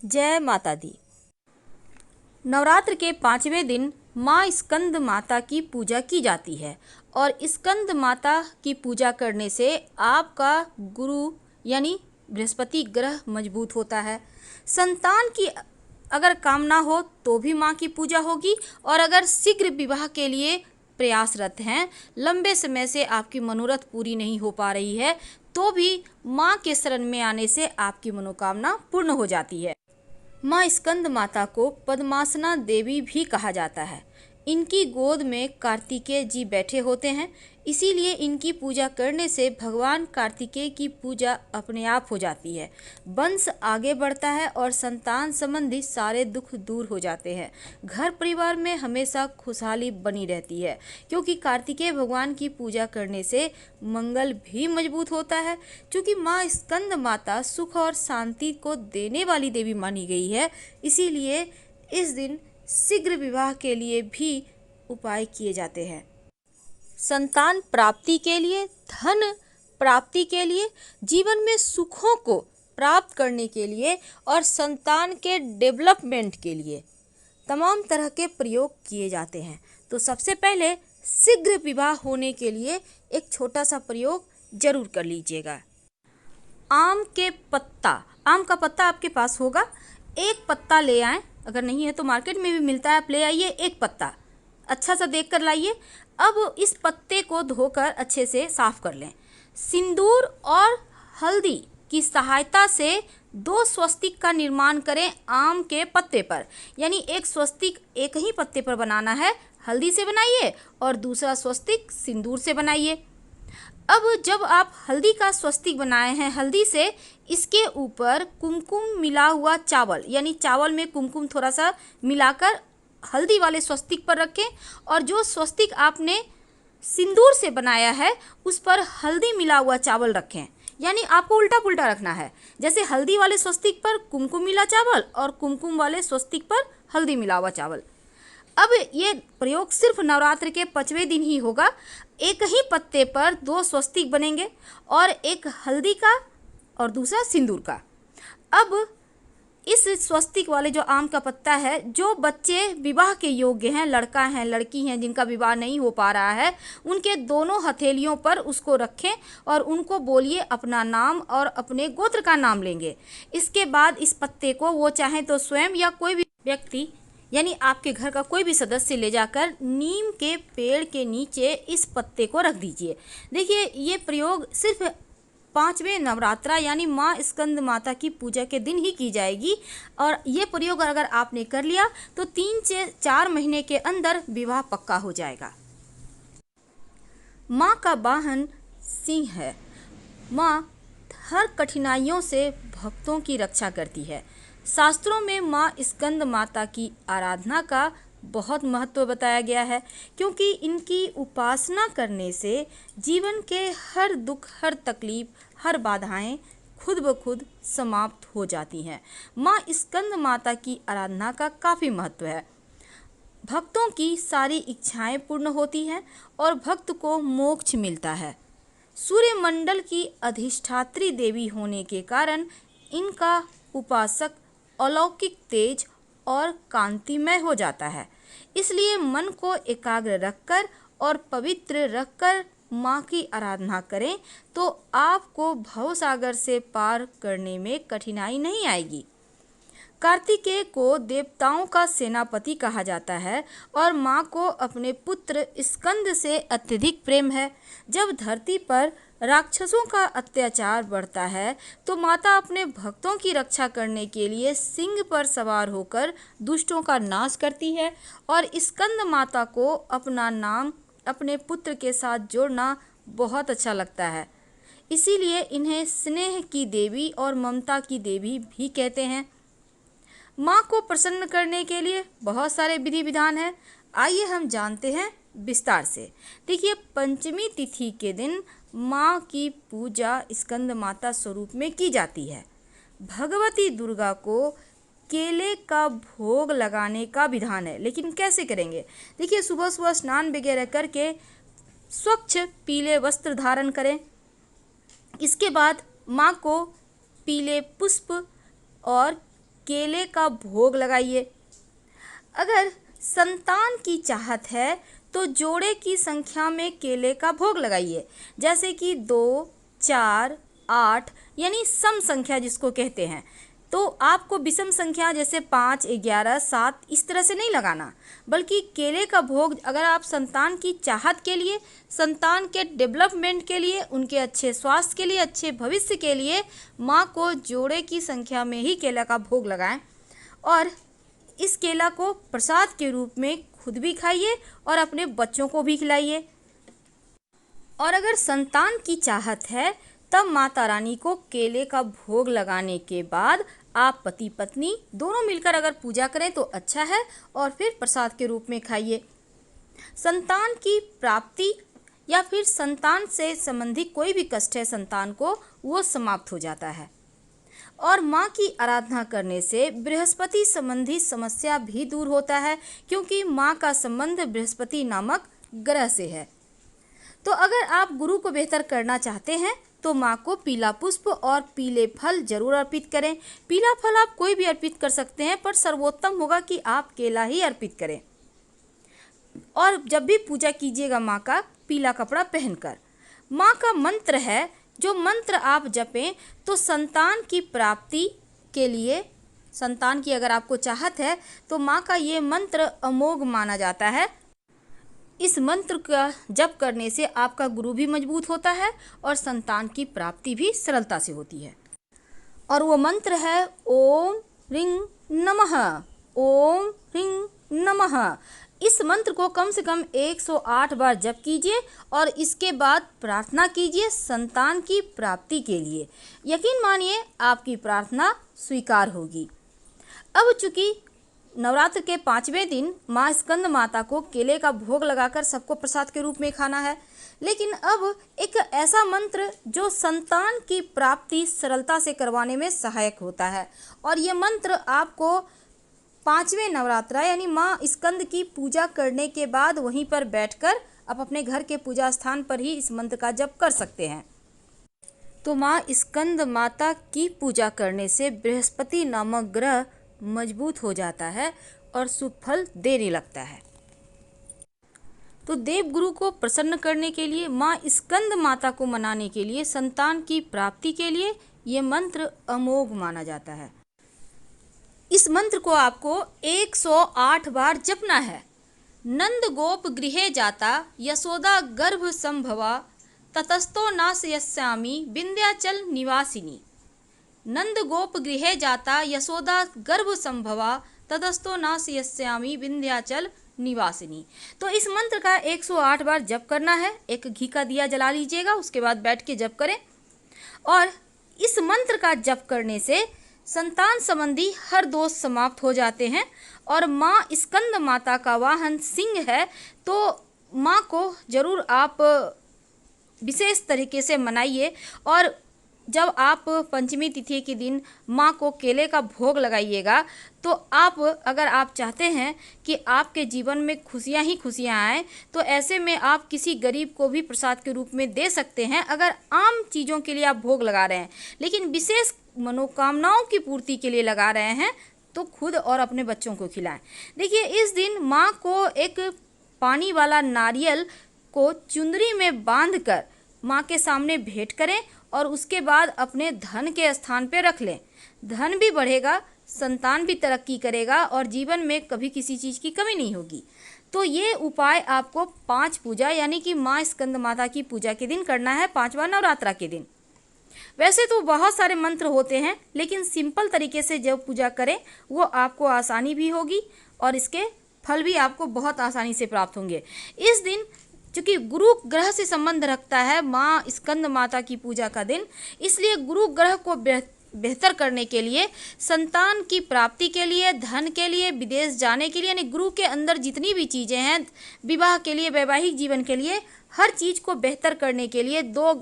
जय माता दी। नवरात्र के 5वें दिन माँ स्कंद माता की पूजा की जाती है और स्कंद माता की पूजा करने से आपका गुरु यानी बृहस्पति ग्रह मजबूत होता है। संतान की अगर कामना हो तो भी माँ की पूजा होगी और अगर शीघ्र विवाह के लिए प्रयासरत हैं, लंबे समय से आपकी मनोरथ पूरी नहीं हो पा रही है, तो भी माँ के शरण में आने से आपकी मनोकामना पूर्ण हो जाती है। माँ स्कंद माता को पद्मासना देवी भी कहा जाता है। इनकी गोद में कार्तिकेय जी बैठे होते हैं, इसीलिए इनकी पूजा करने से भगवान कार्तिकेय की पूजा अपने आप हो जाती है। वंश आगे बढ़ता है और संतान संबंधी सारे दुख दूर हो जाते हैं। घर परिवार में हमेशा खुशहाली बनी रहती है, क्योंकि कार्तिकेय भगवान की पूजा करने से मंगल भी मजबूत होता है। क्योंकि माँ स्कंद माता सुख और शांति को देने वाली देवी मानी गई है, इसीलिए इस दिन शीघ्र विवाह के लिए भी उपाय किए जाते हैं। संतान प्राप्ति के लिए, धन प्राप्ति के लिए, जीवन में सुखों को प्राप्त करने के लिए और संतान के डेवलपमेंट के लिए तमाम तरह के प्रयोग किए जाते हैं। तो सबसे पहले शीघ्र विवाह होने के लिए एक छोटा सा प्रयोग जरूर कर लीजिएगा। आम का पत्ता आपके पास होगा, एक पत्ता ले आएं। अगर नहीं है तो मार्केट में भी मिलता है, आप ले आइए। एक पत्ता अच्छा सा देख कर लाइए। अब इस पत्ते को धोकर अच्छे से साफ कर लें। सिंदूर और हल्दी की सहायता से 2 स्वस्तिक का निर्माण करें आम के पत्ते पर। यानी एक स्वस्तिक एक ही पत्ते पर बनाना है, हल्दी से बनाइए, और दूसरा स्वस्तिक सिंदूर से बनाइए। अब जब आप हल्दी का स्वस्तिक बनाए हैं हल्दी से, इसके ऊपर कुमकुम मिला हुआ चावल, यानी चावल में कुमकुम थोड़ा सा मिलाकर हल्दी वाले स्वस्तिक पर रखें, और जो स्वस्तिक आपने सिंदूर से बनाया है उस पर हल्दी मिला हुआ चावल रखें। यानी आपको उल्टा पुल्टा रखना है, जैसे हल्दी वाले स्वस्तिक पर कुमकुम मिला चावल और कुमकुम वाले स्वस्तिक पर हल्दी मिला हुआ चावल। अब ये प्रयोग सिर्फ नवरात्र के 5वें दिन ही होगा। एक ही पत्ते पर 2 स्वस्तिक बनेंगे, और एक हल्दी का और दूसरा सिंदूर का। अब इस स्वस्तिक वाले जो आम का पत्ता है, जो बच्चे विवाह के योग्य हैं, लड़का हैं लड़की हैं जिनका विवाह नहीं हो पा रहा है, उनके दोनों हथेलियों पर उसको रखें और उनको बोलिए अपना नाम और अपने गोत्र का नाम लेंगे। इसके बाद इस पत्ते को वो चाहे तो स्वयं या कोई भी व्यक्ति यानी आपके घर का कोई भी सदस्य ले जाकर नीम के पेड़ के नीचे इस पत्ते को रख दीजिए। देखिए, ये प्रयोग सिर्फ 5वें नवरात्रा यानी माँ स्कंद माता की पूजा के दिन ही की जाएगी, और ये प्रयोग अगर आपने कर लिया तो 3 से 4 महीने के अंदर विवाह पक्का हो जाएगा। माँ का वाहन सिंह है। माँ हर कठिनाइयों से भक्तों की रक्षा करती है। शास्त्रों में माँ स्कंद माता की आराधना का बहुत महत्व बताया गया है, क्योंकि इनकी उपासना करने से जीवन के हर दुख, हर तकलीफ, हर बाधाएं खुद ब खुद समाप्त हो जाती हैं। माँ स्कंद माता की आराधना का काफ़ी महत्व है। भक्तों की सारी इच्छाएं पूर्ण होती हैं और भक्त को मोक्ष मिलता है। सूर्यमंडल की अधिष्ठात्री देवी होने के कारण इनका उपासक अलौकिक तेज और कांतिमय हो जाता है। इसलिए मन को एकाग्र रखकर और पवित्र रखकर माँ की आराधना करें तो आपको भवसागर से पार करने में कठिनाई नहीं आएगी। कार्तिकेय को देवताओं का सेनापति कहा जाता है और माँ को अपने पुत्र स्कंद से अत्यधिक प्रेम है। जब धरती पर राक्षसों का अत्याचार बढ़ता है तो माता अपने भक्तों की रक्षा करने के लिए सिंह पर सवार होकर दुष्टों का नाश करती है, और स्कंद माता को अपना नाम अपने पुत्र के साथ जोड़ना बहुत अच्छा लगता है। इसीलिए इन्हें स्नेह की देवी और ममता की देवी भी कहते हैं। माँ को प्रसन्न करने के लिए बहुत सारे विधि विधान हैं। आइए हम जानते हैं विस्तार से। देखिए, पंचमी तिथि के दिन माँ की पूजा स्कंद माता स्वरूप में की जाती है। भगवती दुर्गा को केले का भोग लगाने का विधान है, लेकिन कैसे करेंगे? देखिए, सुबह सुबह स्नान वगैरह करके स्वच्छ पीले वस्त्र धारण करें। इसके बाद माँ को पीले पुष्प और केले का भोग लगाइए। अगर संतान की चाहत है तो जोड़े की संख्या में केले का भोग लगाइए, जैसे कि 2, 4, 8 यानी सम संख्या जिसको कहते हैं। तो आपको विषम संख्या जैसे 5, 11, 7 इस तरह से नहीं लगाना, बल्कि केले का भोग अगर आप संतान की चाहत के लिए, संतान के डेवलपमेंट के लिए, उनके अच्छे स्वास्थ्य के लिए, अच्छे भविष्य के लिए माँ को जोड़े की संख्या में ही केला का भोग लगाएं और इस केला को प्रसाद के रूप में खुद भी खाइए और अपने बच्चों को भी खिलाइए। और अगर संतान की चाहत है तब माता रानी को केले का भोग लगाने के बाद आप पति पत्नी दोनों मिलकर अगर पूजा करें तो अच्छा है और फिर प्रसाद के रूप में खाइए। संतान की प्राप्ति या फिर संतान से संबंधित कोई भी कष्ट है संतान को, वो समाप्त हो जाता है। और माँ की आराधना करने से बृहस्पति संबंधी समस्या भी दूर होता है, क्योंकि माँ का संबंध बृहस्पति नामक ग्रह से है। तो अगर आप गुरु को बेहतर करना चाहते हैं तो माँ को पीला पुष्प और पीले फल जरूर अर्पित करें। पीला फल आप कोई भी अर्पित कर सकते हैं, पर सर्वोत्तम होगा कि आप केला ही अर्पित करें। और जब भी पूजा कीजिएगा माँ का पीला कपड़ा पहनकर। माँ का मंत्र है, जो मंत्र आप जपें तो संतान की प्राप्ति के लिए, संतान की अगर आपको चाहत है तो माँ का ये मंत्र अमोघ माना जाता है। इस मंत्र का जप करने से आपका गुरु भी मजबूत होता है और संतान की प्राप्ति भी सरलता से होती है। और वो मंत्र है ओम ह्रीं नमः, ओम ह्रीं नमः। इस मंत्र को कम से कम 108 बार जप कीजिए और इसके बाद प्रार्थना कीजिए संतान की प्राप्ति के लिए। यकीन मानिए आपकी प्रार्थना स्वीकार होगी। अब चूंकि नवरात्र के 5वें दिन माँ स्कंद माता को केले का भोग लगाकर सबको प्रसाद के रूप में खाना है, लेकिन अब एक ऐसा मंत्र जो संतान की प्राप्ति सरलता से करवाने में सहायक होता है। और ये मंत्र आपको 5वें नवरात्रा यानी माँ स्कंद की पूजा करने के बाद वहीं पर बैठकर आप अपने घर के पूजा स्थान पर ही इस मंत्र का जप कर सकते हैं। तो माँ स्कंद माता की पूजा करने से बृहस्पति नामक ग्रह मजबूत हो जाता है और शुभ फल देने लगता है। तो देवगुरु को प्रसन्न करने के लिए, माँ स्कंद माता को मनाने के लिए, संतान की प्राप्ति के लिए ये मंत्र अमोघ माना जाता है। इस मंत्र को आपको 108 बार जपना है। नंद गोप गृहे जाता यशोदा गर्भ संभवा ततस्तो नाशयस्यामि विंध्याचल निवासिनी। नंद गोप गृहे जाता यशोदा गर्भ संभवा ततस्तो नाशयस्यामि विंध्याचल निवासिनी। तो इस मंत्र का 108 बार जप करना है। एक घी का दिया जला लीजिएगा, उसके बाद बैठ के जप करें। और इस मंत्र का जप करने से संतान संबंधी हर दोष समाप्त हो जाते हैं। और माँ स्कंद माता का वाहन सिंह है, तो माँ को जरूर आप विशेष तरीके से मनाइए। और जब आप पंचमी तिथि के दिन माँ को केले का भोग लगाइएगा तो आप, अगर आप चाहते हैं कि आपके जीवन में खुशियाँ ही खुशियाँ आएँ, तो ऐसे में आप किसी गरीब को भी प्रसाद के रूप में दे सकते हैं। अगर आम चीज़ों के लिए आप भोग लगा रहे हैं लेकिन विशेष मनोकामनाओं की पूर्ति के लिए लगा रहे हैं तो खुद और अपने बच्चों को खिलाएं। देखिए, इस दिन माँ को एक पानी वाला नारियल को चुंदरी में बांधकर माँ के सामने भेंट करें और उसके बाद अपने धन के स्थान पे रख लें। धन भी बढ़ेगा, संतान भी तरक्की करेगा और जीवन में कभी किसी चीज़ की कमी नहीं होगी। तो ये उपाय आपको 5 पूजा यानी कि माँ स्कंद माता की पूजा के दिन करना है, 5वां नवरात्रा के दिन। वैसे तो बहुत सारे मंत्र होते हैं, लेकिन सिंपल तरीके से जब पूजा करें वो आपको आसानी भी होगी और इसके फल भी आपको बहुत आसानी से प्राप्त होंगे। इस दिन चूँकि गुरु ग्रह से संबंध रखता है माँ स्कंद माता की पूजा का दिन, इसलिए गुरु ग्रह को बेहतर करने के लिए, संतान की प्राप्ति के लिए, धन के लिए, विदेश जाने के लिए, यानी गुरु के अंदर जितनी भी चीज़ें हैं, विवाह के लिए, वैवाहिक जीवन के लिए, हर चीज़ को बेहतर करने के लिए 2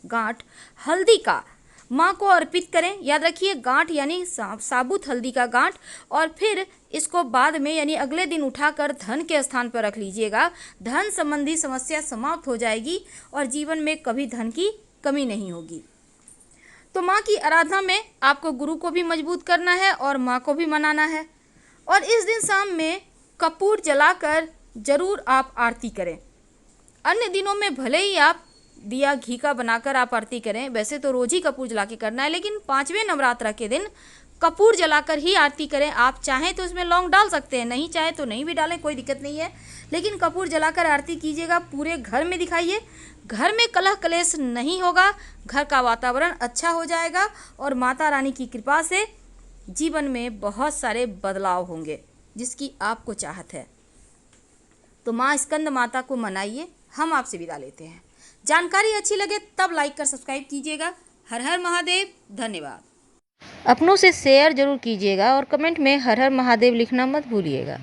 गांठ हल्दी का माँ को अर्पित करें। याद रखिए, गांठ यानी साबुत हल्दी का गांठ। और फिर इसको बाद में यानी अगले दिन उठाकर धन के स्थान पर रख लीजिएगा। धन संबंधी समस्या समाप्त हो जाएगी और जीवन में कभी धन की कमी नहीं होगी। तो माँ की आराधना में आपको गुरु को भी मजबूत करना है और माँ को भी मनाना है। और इस दिन शाम में कपूर जलाकर जरूर आप आरती करें। अन्य दिनों में भले ही आप दिया घी का बनाकर आप आरती करें, वैसे तो रोज ही कपूर जला के करना है, लेकिन 5वें नवरात्र के दिन कपूर जलाकर ही आरती करें। आप चाहें तो इसमें लौंग डाल सकते हैं, नहीं चाहे तो नहीं भी डालें, कोई दिक्कत नहीं है, लेकिन कपूर जलाकर आरती कीजिएगा। पूरे घर में दिखाइए, घर में कलह कलेश नहीं होगा, घर का वातावरण अच्छा हो जाएगा और माता रानी की कृपा से जीवन में बहुत सारे बदलाव होंगे जिसकी आपको चाहत है। तो माँ स्कंद माता को मनाइए। हम आपसे विदा लेते हैं। जानकारी अच्छी लगे तब लाइक कर सब्सक्राइब कीजिएगा। हर हर महादेव। धन्यवाद। अपनों से शेयर जरूर कीजिएगा और कमेंट में हर हर महादेव लिखना मत भूलिएगा।